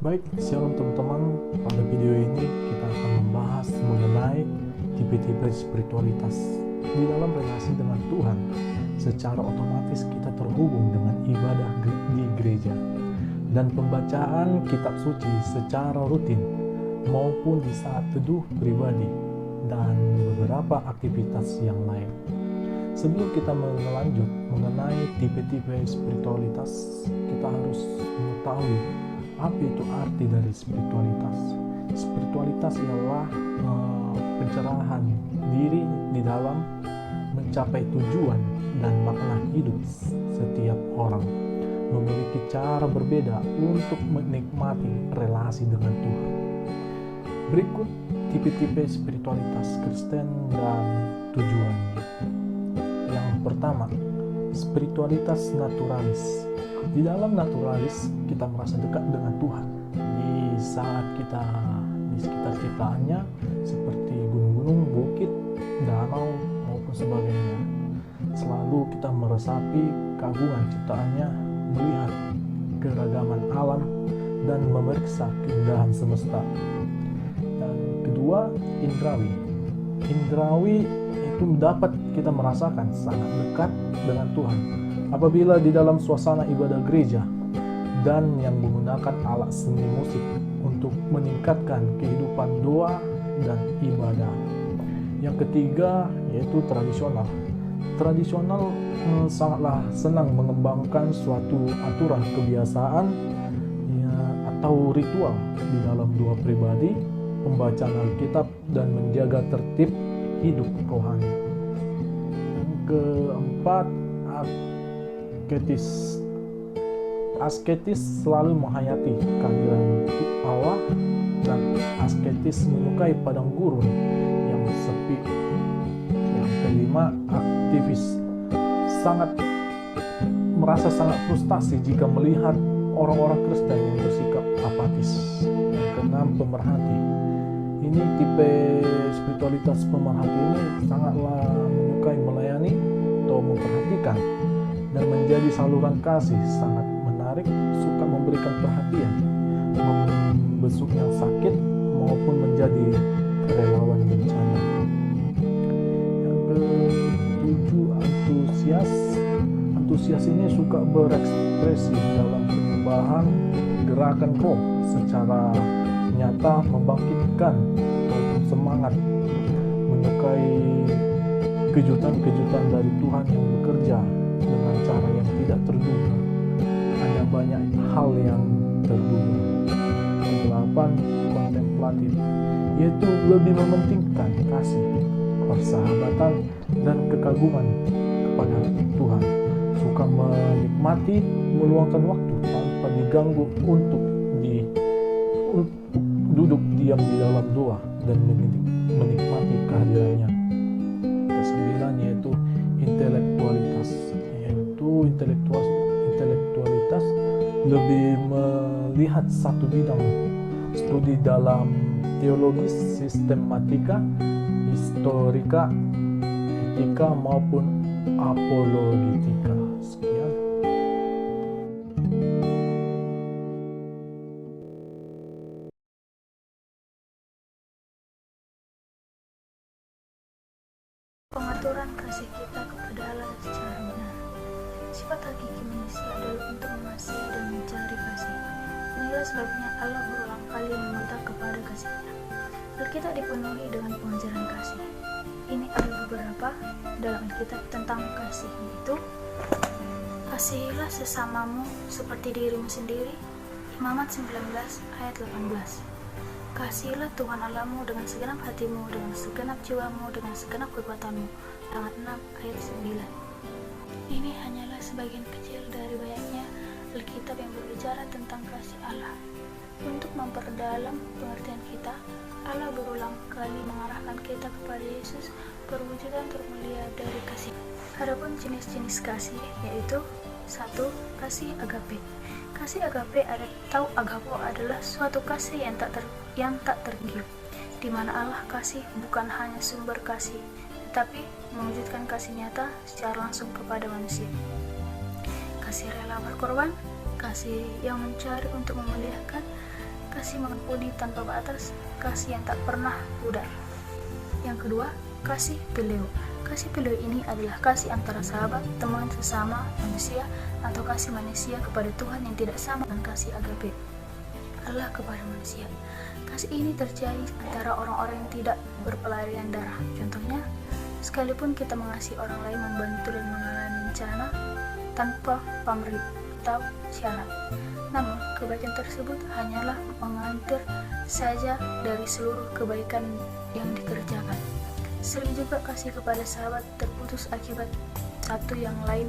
Baik, shalom teman-teman. Pada video ini kita akan membahas mengenai tipe-tipe spiritualitas di dalam relasi dengan Tuhan. Secara otomatis kita terhubung dengan ibadah di gereja dan pembacaan kitab suci secara rutin maupun di saat teduh pribadi dan beberapa aktivitas yang lain. Sebelum kita melanjut mengenai tipe-tipe spiritualitas, kita harus mengetahui apa itu arti dari spiritualitas. Spiritualitas ialah pencerahan diri di dalam mencapai tujuan dan makna hidup. Setiap orang memiliki cara berbeda untuk menikmati relasi dengan Tuhan. Berikut tipe-tipe spiritualitas Kristen dan tujuannya. Yang pertama, spiritualitas naturalis. Di dalam naturalis kita merasa dekat dengan Tuhan. Di saat kita di sekitar ciptaannya seperti gunung-gunung, bukit, danau maupun sebagainya, selalu kita meresapi keagungan ciptaannya, melihat keragaman alam dan memeriksa keindahan semesta. Dan kedua, indrawi. Indrawi itu dapat kita merasakan sangat dekat dengan Tuhan apabila di dalam suasana ibadah gereja dan yang menggunakan alat seni musik untuk meningkatkan kehidupan doa dan ibadah. Yang ketiga yaitu tradisional. Tradisional sangatlah senang mengembangkan suatu aturan kebiasaan atau ritual di dalam doa pribadi, pembacaan Alkitab, dan menjaga tertib hidup rohani. Yang keempat, asketis selalu menghayati kehadiran Allah, dan asketis menyukai padang gurun yang sepi. Yang kelima, aktivis merasa sangat frustasi jika melihat orang-orang Kristen yang bersikap apatis. Yang keenam, pemerhati. Ini tipe spiritualitas pemerhati ini sangatlah menyukai melayani atau memperhatikan dan menjadi saluran kasih, sangat menarik, suka memberikan perhatian, membesuk yang sakit maupun menjadi relawan bencana. Yang ketujuh, antusias. Antusias ini suka berekspresi dalam penyembahan, gerakan roh secara nyata, membangkitkan maupun semangat, menyukai kejutan-kejutan dari Tuhan yang bekerja dengan cara yang tidak terduga. Ada banyak hal yang terduga. Kedelapan, kontemplatif, yaitu lebih mementingkan kasih, persahabatan, dan kekaguman kepada Tuhan. Suka menikmati, meluangkan waktu tanpa diganggu untuk duduk diam di dalam doa dan menikmati kehadirannya. Kesembilan yaitu intelektualitas. Intelektualitas lebih melihat satu bidang studi dalam teologi, sistematika, historika, etika maupun apologetika. Sekian. Pengaturan kasih kita kepada Allah secara benar. Sifat hakiki manusia adalah untuk mengasihi dan mencari kasih. Inilah sebabnya Allah berulang kali meminta kepada kasihnya. Alkitab dipenuhi dengan pengajaran kasih. Ini ada beberapa dalam Alkitab tentang kasih, yaitu kasihilah sesamamu seperti dirimu sendiri. Imamat 19 ayat 18. Kasihilah Tuhan Allahmu dengan segenap hatimu, dengan segenap jiwamu, dengan segenap kekuatanmu. Imamat 6 ayat 9. Ini hanyalah sebagian kecil dari banyaknya Alkitab yang berbicara tentang kasih Allah. Untuk memperdalam pengertian kita, Allah berulang kali mengarahkan kita kepada Yesus, perwujudan termulia dari kasih. Adapun jenis-jenis kasih yaitu 1. Kasih agape. Kasih agape atau agapo adalah suatu kasih yang tak tergiur, di mana Allah kasih bukan hanya sumber kasih, tetapi mewujudkan kasih nyata secara langsung kepada manusia. Kasih rela berkorban, kasih yang mencari untuk memuliakan, kasih mengampuni tanpa batas, kasih yang tak pernah pudar. Yang kedua, kasih phileo. Kasih phileo ini adalah kasih antara sahabat, teman sesama manusia, atau kasih manusia kepada Tuhan yang tidak sama dengan kasih agape Allah kepada manusia. Kasih ini terjadi antara orang-orang yang tidak berpelarian darah. Contohnya, sekalipun kita mengasihi orang lain membantu dan mengalami bencana tanpa pamrih atau syarat, namun kebaikan tersebut hanyalah mengalir saja dari seluruh kebaikan yang dikerjakan. Sering juga kasih kepada sahabat terputus akibat satu yang lain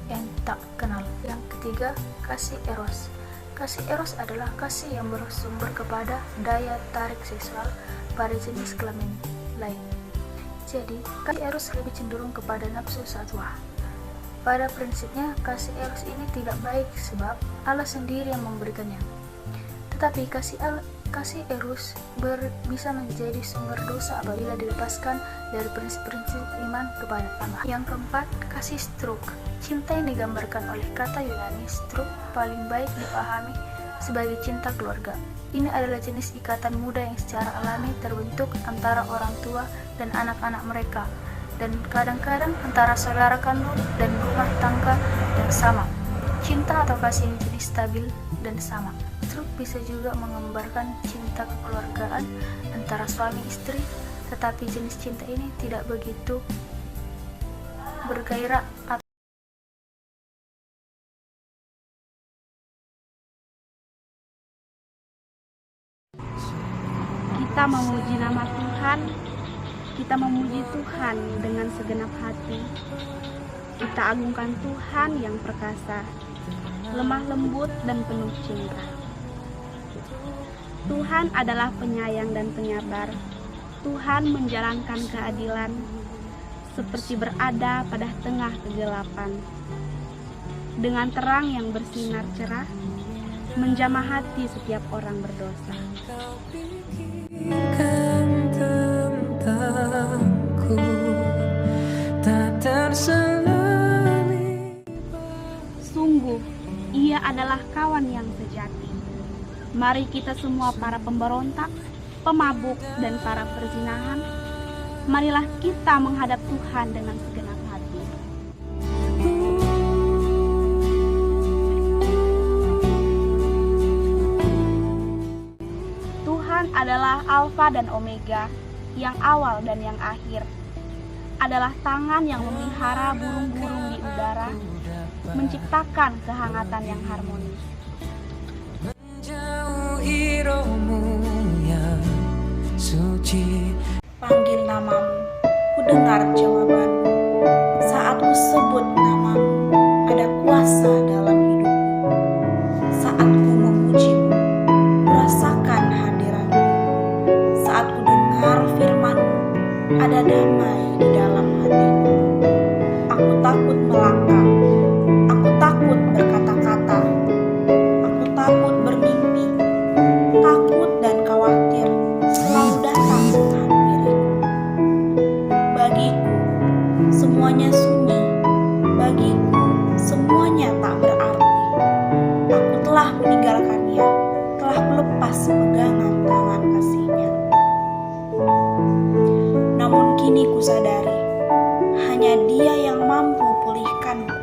yang tak kenal. Yang ketiga, kasih eros. Kasih eros adalah kasih yang bersumber kepada daya tarik seksual pada jenis kelamin lain. Jadi, kasih eros lebih cenderung kepada nafsu satwa. Pada prinsipnya, kasih eros ini tidak baik sebab Allah sendiri yang memberikannya. Tetapi kasih eros bisa menjadi sumber dosa apabila dilepaskan dari prinsip-prinsip iman kepada Allah. Yang keempat, kasih stroke. Cinta yang digambarkan oleh kata Yunani stroke paling baik dipahami sebagai cinta keluarga. Ini adalah jenis ikatan muda yang secara alami terbentuk antara orang tua dan anak-anak mereka, dan kadang-kadang antara saudara kandung dan rumah tangga yang sama. Cinta atau kasih yang jenis stabil dan sama. Stroke bisa juga menggambarkan cinta kekeluargaan antara suami istri, tetapi jenis cinta ini tidak begitu bergairah atau kita memuji nama Tuhan, kita memuji Tuhan dengan segenap hati. Kita agungkan Tuhan yang perkasa, lemah lembut dan penuh cinta. Tuhan adalah penyayang dan penyabar. Tuhan menjalankan keadilan seperti berada pada tengah kegelapan. Dengan terang yang bersinar cerah, menjamah hati setiap orang berdosa. Tentangku tak terselami. Sungguh, ia adalah kawan yang sejati. Mari kita semua para pemberontak, pemabuk, dan para perzinahan, marilah kita menghadap Tuhan dengan segenap hati. Tuhan adalah Alfa dan Omega, yang awal dan yang akhir. Adalah tangan yang memelihara burung-burung di udara, menciptakan kehangatan yang harmonis. Menjauhi rohmu yang suci. Panggil namamu, ku dengar jawabanmu. Saat ku sebut namamu, ada kuasa dalam hidupku. Saat ku memujimu, rasakan hadiratmu. Saat ku dengar firman-Mu, ada damai di dalam hatiku. Aku takut melangkah, aku takut berkata-kata, aku takut bermimpi, takut dan khawatir selalu datang menghampiriku. Bagiku, semuanya sunyi, bagiku, semuanya tak berarti. Aku telah meninggalkannya, telah melepas pegangan tangan kasih-Nya. Namun kini ku sadari, hanya Dia yang mampu pulihkanku.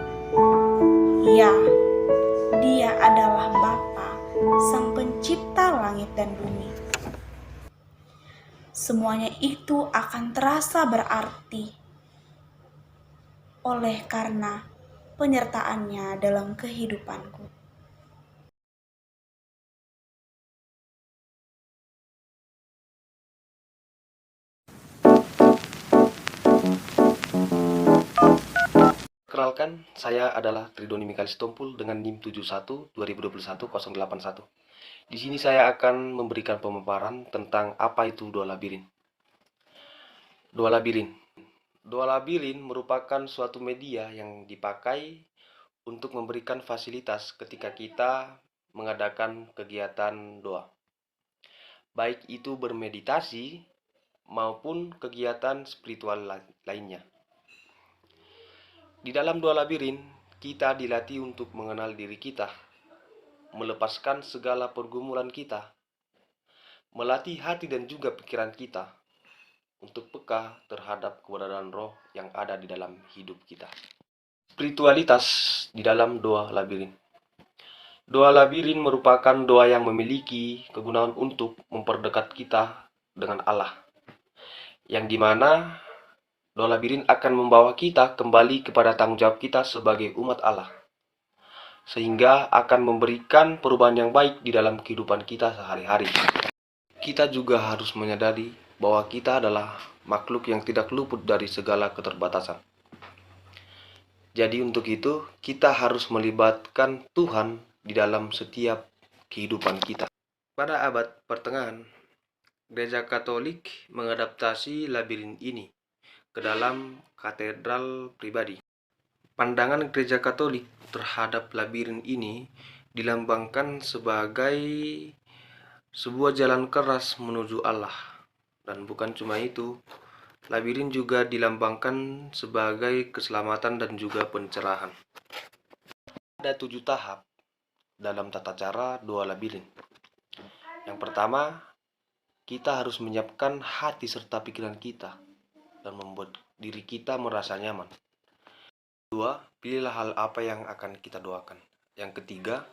Ya, Dia adalah Bapa, Sang Pencipta langit dan bumi. Semuanya itu akan terasa berarti oleh karena penyertaan-Nya dalam kehidupanku. Perkenalkan, saya adalah Tridoni Mikaelis Tompul dengan NIM 71-2021-081. Di sini saya akan memberikan pemaparan tentang apa itu doa labirin. Doa labirin. Doa labirin merupakan suatu media yang dipakai untuk memberikan fasilitas ketika kita mengadakan kegiatan doa. Baik itu bermeditasi maupun kegiatan spiritual lainnya. Di dalam doa labirin, kita dilatih untuk mengenal diri kita, melepaskan segala pergumulan kita, melatih hati dan juga pikiran kita untuk peka terhadap keberadaan roh yang ada di dalam hidup kita. Spiritualitas di dalam doa labirin. Doa labirin merupakan doa yang memiliki kegunaan untuk memperdekat kita dengan Allah, yang dimana doa labirin akan membawa kita kembali kepada tanggung jawab kita sebagai umat Allah, sehingga akan memberikan perubahan yang baik di dalam kehidupan kita sehari-hari. Kita juga harus menyadari bahwa kita adalah makhluk yang tidak luput dari segala keterbatasan. Jadi untuk itu, kita harus melibatkan Tuhan di dalam setiap kehidupan kita. Pada abad pertengahan, Gereja Katolik mengadaptasi labirin ini ke dalam katedral pribadi. Pandangan Gereja Katolik terhadap labirin ini dilambangkan sebagai sebuah jalan keras menuju Allah. Dan bukan cuma itu, labirin juga dilambangkan sebagai keselamatan dan juga pencerahan. Ada 7 tahap dalam tata cara doa labirin. Yang pertama, kita harus menyiapkan hati serta pikiran kita dan membuat diri kita merasa nyaman. Kedua, pilihlah hal apa yang akan kita doakan. Yang ketiga,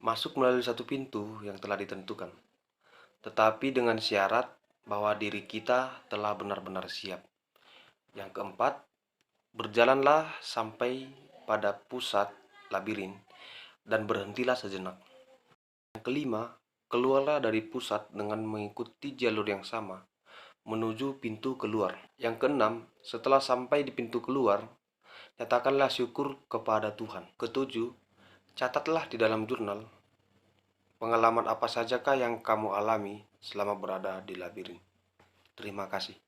masuk melalui satu pintu yang telah ditentukan, tetapi dengan syarat bahwa diri kita telah benar-benar siap. Yang keempat, berjalanlah sampai pada pusat labirin dan berhentilah sejenak. Yang kelima, keluarlah dari pusat dengan mengikuti jalur yang sama menuju pintu keluar. Yang keenam, setelah sampai di pintu keluar, nyatakanlah syukur kepada Tuhan. Ketujuh, catatlah di dalam jurnal pengalaman apa sajakah yang kamu alami selama berada di labirin. Terima kasih.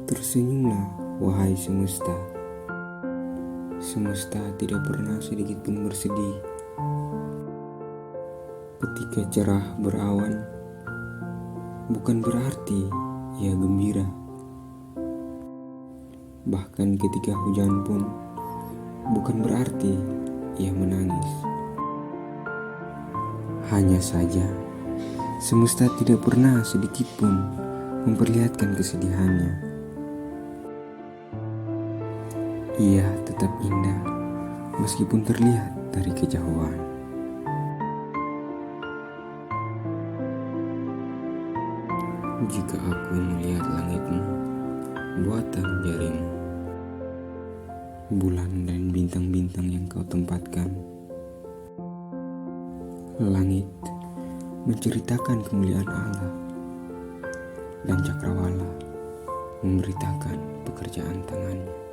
Tersenyumlah, wahai semesta. Semesta tidak pernah sedikit pun bersedih. Ketika cerah berawan, bukan berarti ia gembira. Bahkan ketika hujan pun, bukan berarti ia menangis. Hanya saja, semesta tidak pernah sedikit pun memperlihatkan kesedihannya. Ia tetap indah meskipun terlihat dari kejauhan. Jika aku melihat langitmu, buatan jarimu, bulan dan bintang-bintang yang kau tempatkan, langit menceritakan kemuliaan Allah, dan cakrawala memberitakan pekerjaan tangannya.